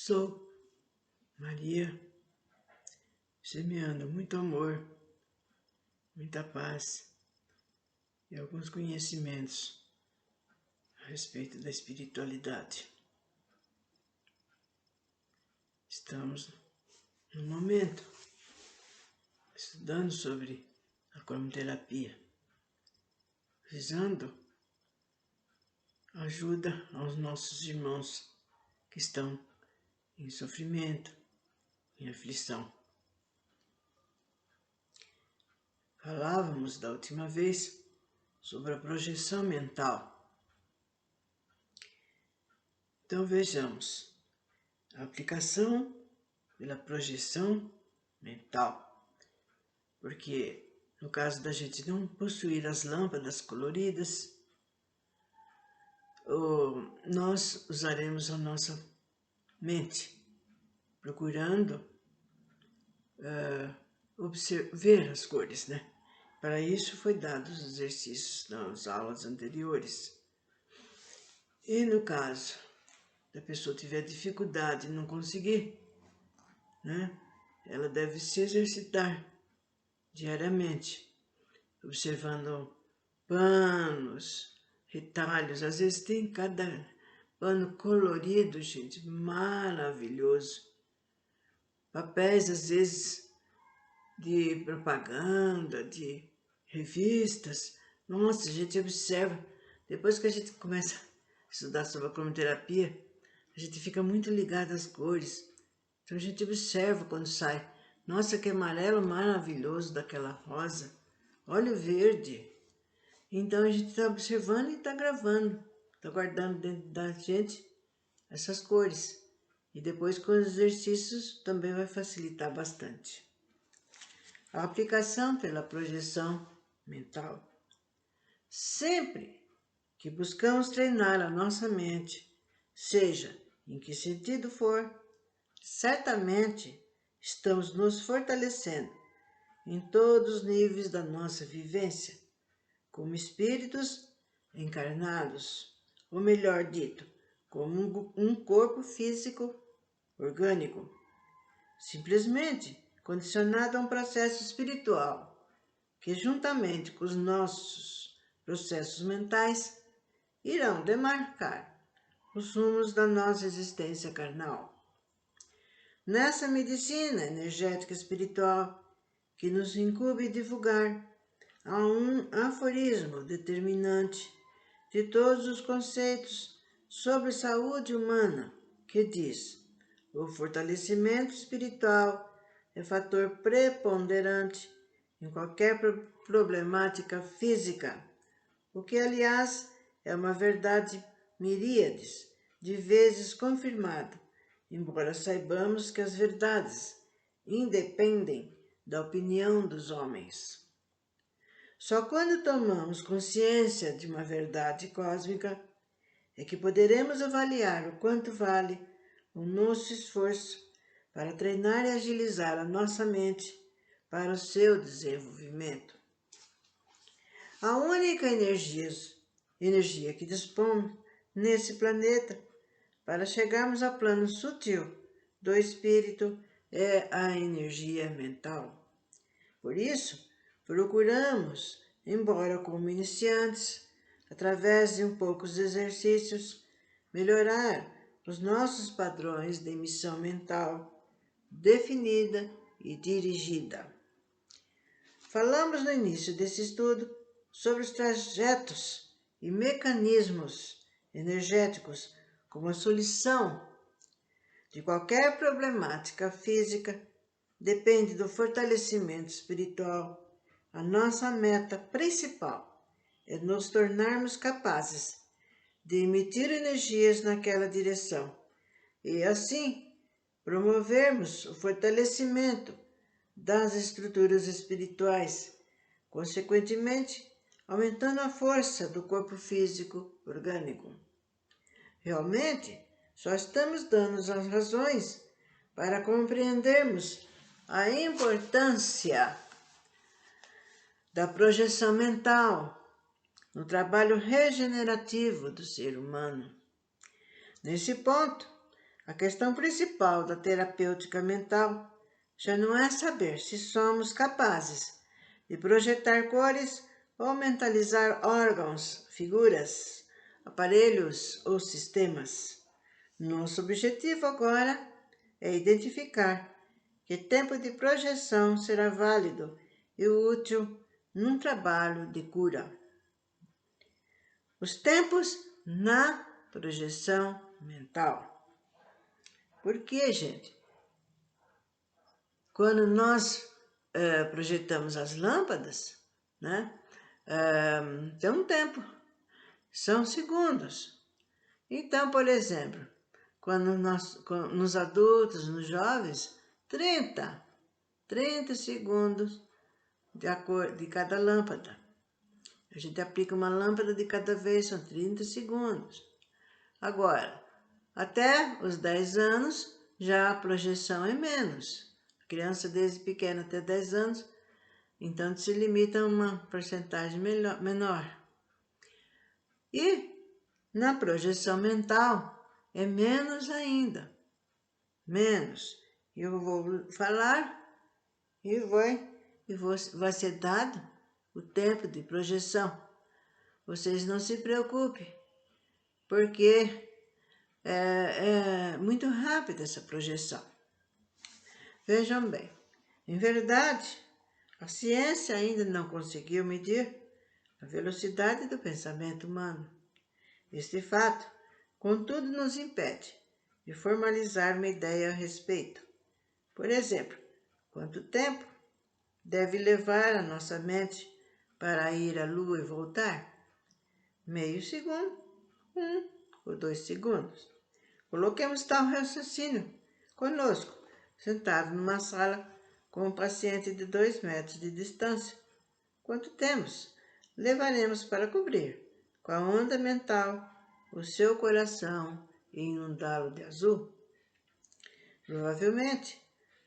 Sou Maria, semeando muito amor, muita paz e alguns conhecimentos a respeito da espiritualidade. Estamos no momento estudando sobre a cromoterapia, visando ajuda aos nossos irmãos que estão em sofrimento, em aflição. Falávamos da última vez sobre a projeção mental. Então vejamos a aplicação pela projeção mental, porque no caso da gente não possuir as lâmpadas coloridas, nós usaremos a nossa mente, procurando ver as cores, né? Para isso foi dados os exercícios nas aulas anteriores. E no caso da pessoa tiver dificuldade e não conseguir, né? Ela deve se exercitar diariamente, observando panos, retalhos. Às vezes tem cada pano colorido, gente, maravilhoso. Papéis, às vezes, de propaganda, de revistas. Nossa, a gente observa. Depois que a gente começa a estudar sobre a cromoterapia, a gente fica muito ligado às cores. Então a gente observa quando sai. Nossa, que amarelo maravilhoso daquela rosa. Olha o verde. Então a gente está observando e está gravando. Está guardando dentro da gente essas cores. E depois com os exercícios também vai facilitar bastante. A aplicação pela projeção mental. Sempre que buscamos treinar a nossa mente, seja em que sentido for, certamente estamos nos fortalecendo em todos os níveis da nossa vivência, como espíritos encarnados, ou melhor dito, como um corpo físico orgânico, simplesmente condicionado a um processo espiritual, que juntamente com os nossos processos mentais, irão demarcar os rumos da nossa existência carnal. Nessa medicina energética espiritual que nos incumbe divulgar, há um aforismo determinante de todos os conceitos sobre saúde humana, que diz: o fortalecimento espiritual é fator preponderante em qualquer problemática física, o que, aliás, é uma verdade miríades de vezes confirmada, embora saibamos que as verdades independem da opinião dos homens. Só quando tomamos consciência de uma verdade cósmica é que poderemos avaliar o quanto vale o nosso esforço para treinar e agilizar a nossa mente para o seu desenvolvimento. A única energia que dispomos nesse planeta para chegarmos ao plano sutil do espírito é a energia mental. Por isso, procuramos, embora como iniciantes, através de poucos exercícios, melhorar os nossos padrões de emissão mental definida e dirigida. Falamos no início desse estudo sobre os trajetos e mecanismos energéticos como a solução de qualquer problemática física depende do fortalecimento espiritual. A nossa meta principal é nos tornarmos capazes de emitir energias naquela direção e, assim, promovermos o fortalecimento das estruturas espirituais, consequentemente, aumentando a força do corpo físico orgânico. Realmente, só estamos dando as razões para compreendermos a importância da projeção mental no trabalho regenerativo do ser humano. Nesse ponto, A questão principal da terapêutica mental já não é saber se somos capazes de projetar cores ou mentalizar órgãos, figuras, aparelhos ou sistemas. Nosso objetivo agora é identificar que tempo de projeção será válido e útil num trabalho de cura. Os tempos na projeção mental. Por que, gente? Quando nós projetamos as lâmpadas, né, tem um tempo, são segundos. Então, por exemplo, quando nos adultos, nos jovens, 30 segundos de cada lâmpada. A gente aplica uma lâmpada de cada vez, são 30 segundos. Agora, até os 10 anos, já a projeção é menos. A criança desde pequena até 10 anos, então se limita a uma porcentagem menor. E na projeção mental é menos ainda. Menos. Eu vou falar e vai ser dado o tempo de projeção. Vocês não se preocupem, porque é muito rápida essa projeção. Vejam bem, em verdade, a ciência ainda não conseguiu medir a velocidade do pensamento humano. Este fato, contudo, nos impede de formalizar uma ideia a respeito. Por exemplo, quanto tempo deve levar a nossa mente para ir à Lua e voltar? Meio segundo, 1 ou 2 segundos. Coloquemos tal raciocínio conosco, sentado numa sala com um paciente de 2 metros de distância. Quanto temos levaremos para cobrir com a onda mental o seu coração e inundá-lo de azul? Provavelmente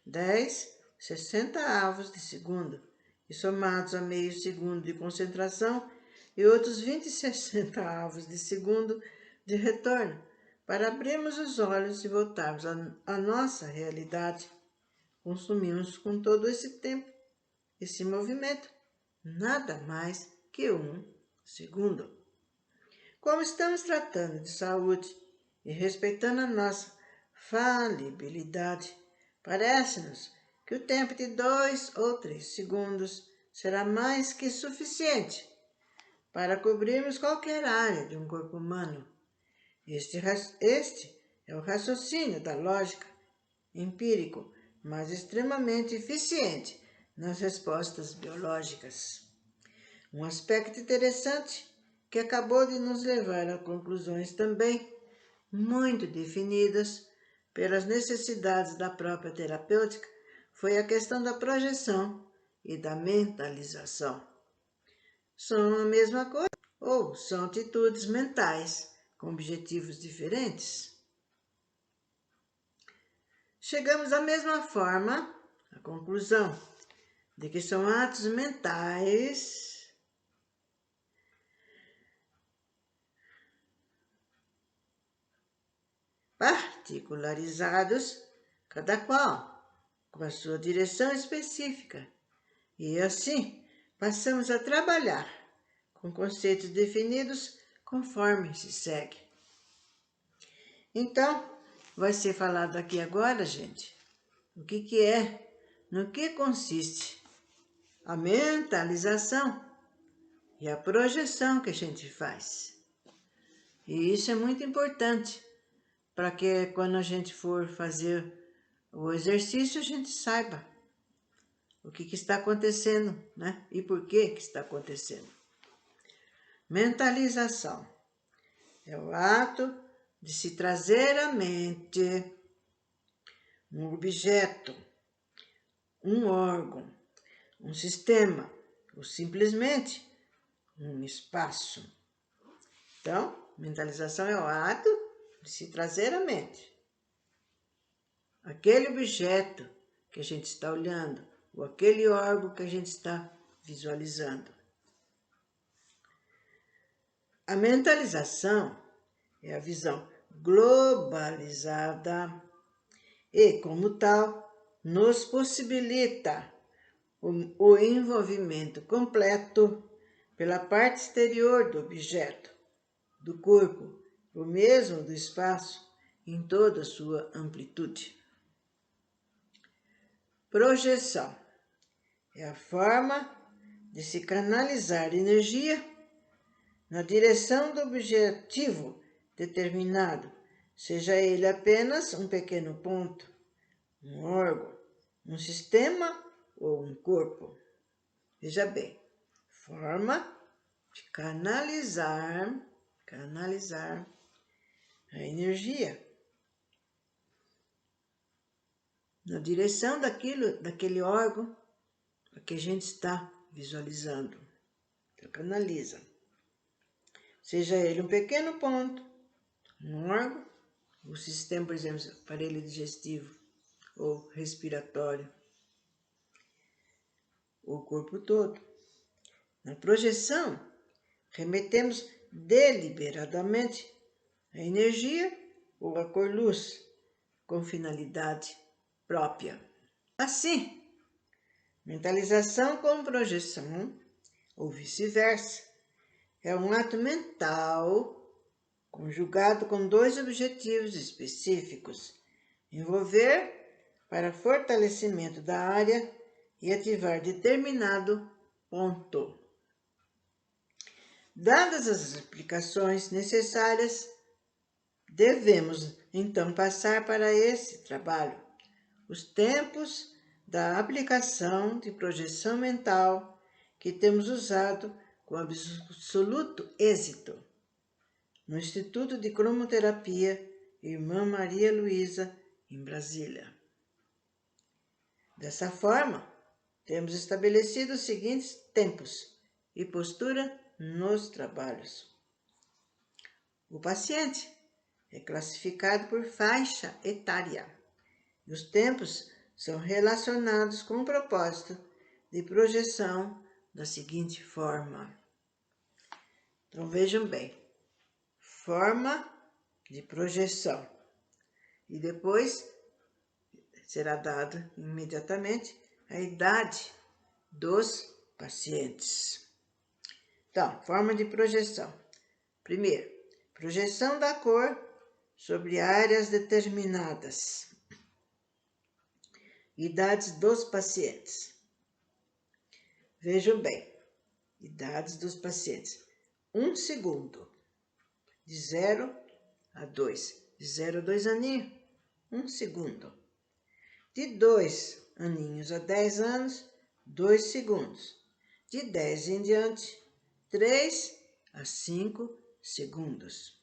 10, 60 avos de segundo, e somados a meio segundo de concentração e outros 20, 60 avos de segundo de retorno, para abrirmos os olhos e voltarmos à nossa realidade. Consumimos com todo esse tempo, esse movimento, nada mais que 1 segundo. Como estamos tratando de saúde e respeitando a nossa falibilidade, parece-nos que o tempo de 2 ou 3 segundos será mais que suficiente para cobrirmos qualquer área de um corpo humano. Este é o raciocínio da lógica empírico, mas extremamente eficiente nas respostas biológicas. Um aspecto interessante que acabou de nos levar a conclusões também muito definidas pelas necessidades da própria terapêutica foi a questão da projeção e da mentalização. São a mesma coisa ou são atitudes mentais com objetivos diferentes? Chegamos da mesma forma à conclusão de que são atos mentais particularizados, cada qual com a sua direção específica, e assim passamos a trabalhar com conceitos definidos conforme se segue. Então, vai ser falado aqui agora, gente, o que é, no que consiste a mentalização e a projeção que a gente faz. E isso é muito importante, para que quando a gente for fazer o exercício, a gente saiba o que está acontecendo, né? E por que está acontecendo. Mentalização é o ato de se trazer à mente um objeto, um órgão, um sistema, ou simplesmente um espaço. Então, mentalização é o ato de se trazer à mente aquele objeto que a gente está olhando, ou aquele órgão que a gente está visualizando. A mentalização é a visão globalizada e, como tal, nos possibilita o envolvimento completo pela parte exterior do objeto, do corpo, ou mesmo do espaço, em toda a sua amplitude. Projeção é a forma de se canalizar energia na direção do objetivo determinado, seja ele apenas um pequeno ponto, um órgão, um sistema ou um corpo. Veja bem, forma de canalizar a energia na direção daquele órgão que a gente está visualizando. Então, canaliza. Seja ele um pequeno ponto, um órgão, o sistema, por exemplo, aparelho digestivo ou respiratório, o corpo todo. Na projeção, remetemos deliberadamente a energia ou a cor-luz com finalidade própria. Assim, mentalização com projeção, ou vice-versa, é um ato mental conjugado com dois objetivos específicos: envolver para fortalecimento da área e ativar determinado ponto. Dadas as explicações necessárias, devemos então passar para esse trabalho. Os tempos da aplicação de projeção mental que temos usado com absoluto êxito no Instituto de Cromoterapia Irmã Maria Luísa, em Brasília. Dessa forma, temos estabelecido os seguintes tempos e postura nos trabalhos. O paciente é classificado por faixa etária e os tempos são relacionados com o propósito de projeção da seguinte forma. Então, vejam bem, forma de projeção. E depois será dada imediatamente a idade dos pacientes. Então, forma de projeção. Primeiro, projeção da cor sobre áreas determinadas. Idades dos pacientes. Vejam bem, idades dos pacientes. 1 segundo, de 0 a 2. De 0 a 2 aninhos, 1 segundo. De 2 aninhos a 10 anos, 2 segundos. De 10 em diante, 3 a 5 segundos.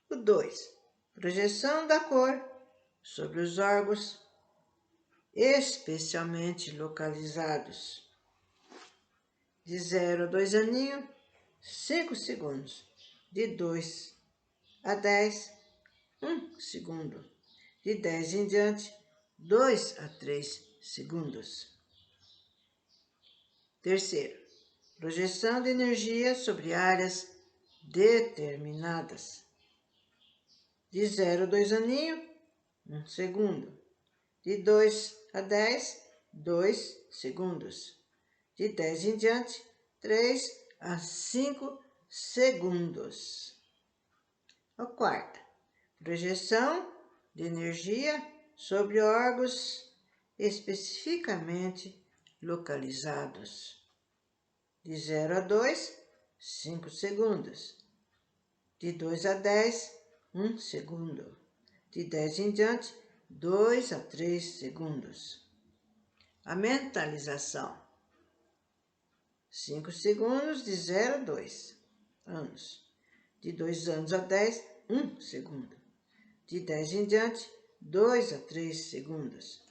O 2. Projeção da cor sobre os órgãos especialmente localizados. De 0 a 2 aninhos, 5 segundos. De 2 a 10, 1 segundo. De 10 em diante, 2 a 3 segundos. Terceiro, projeção de energia sobre áreas determinadas. De 0 a 2 aninhos, 1 segundo. De 2 a 10, 2 segundos. De 10 em diante, 3 a 5 segundos. O quarto, projeção de energia sobre órgãos especificamente localizados. De 0 a 2, 5 segundos. De 2 a 10, 1 segundo. De 10 em diante, 2 a 3 segundos. A mentalização. 5 segundos de 0 a 2 anos. De 2 anos a 10, 1 segundo. De 10 em diante, 2 a 3 segundos.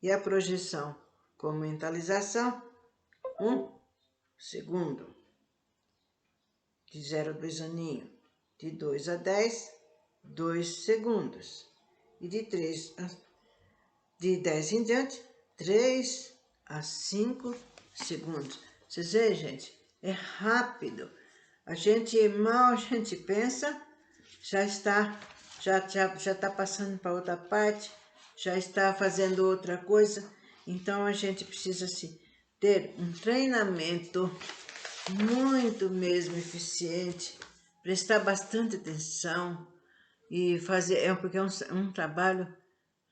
E a projeção com mentalização, 1 segundo. De 0 a 2 aninhos. De 2 a 10, 2 segundos. E de 10 em diante, 3 a 5 segundos. Vocês veem, gente? É rápido. Mal a gente pensa, já está passando para outra parte, já está fazendo outra coisa. Então a gente precisa ter um treinamento muito mesmo eficiente, prestar bastante atenção e fazer, porque é um trabalho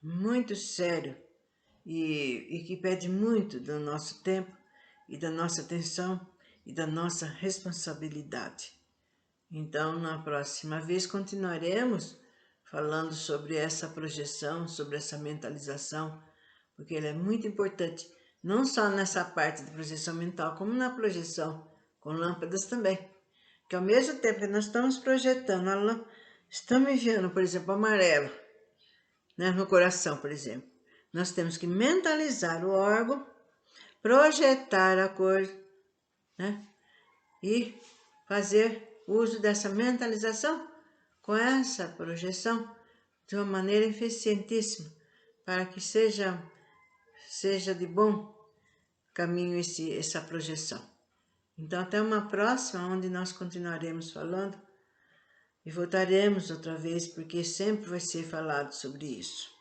muito sério e que pede muito do nosso tempo e da nossa atenção e da nossa responsabilidade. Então, na próxima vez, continuaremos falando sobre essa projeção, sobre essa mentalização, porque ela é muito importante, não só nessa parte de projeção mental, como na projeção com lâmpadas também. Que ao mesmo tempo que nós estamos projetando a lâmpada, estamos enviando, por exemplo, amarelo, né, no coração, por exemplo. Nós temos que mentalizar o órgão, projetar a cor, né, e fazer uso dessa mentalização com essa projeção de uma maneira eficientíssima, para que seja de bom caminho essa projeção. Então, até uma próxima, onde nós continuaremos falando e voltaremos outra vez, porque sempre vai ser falado sobre isso.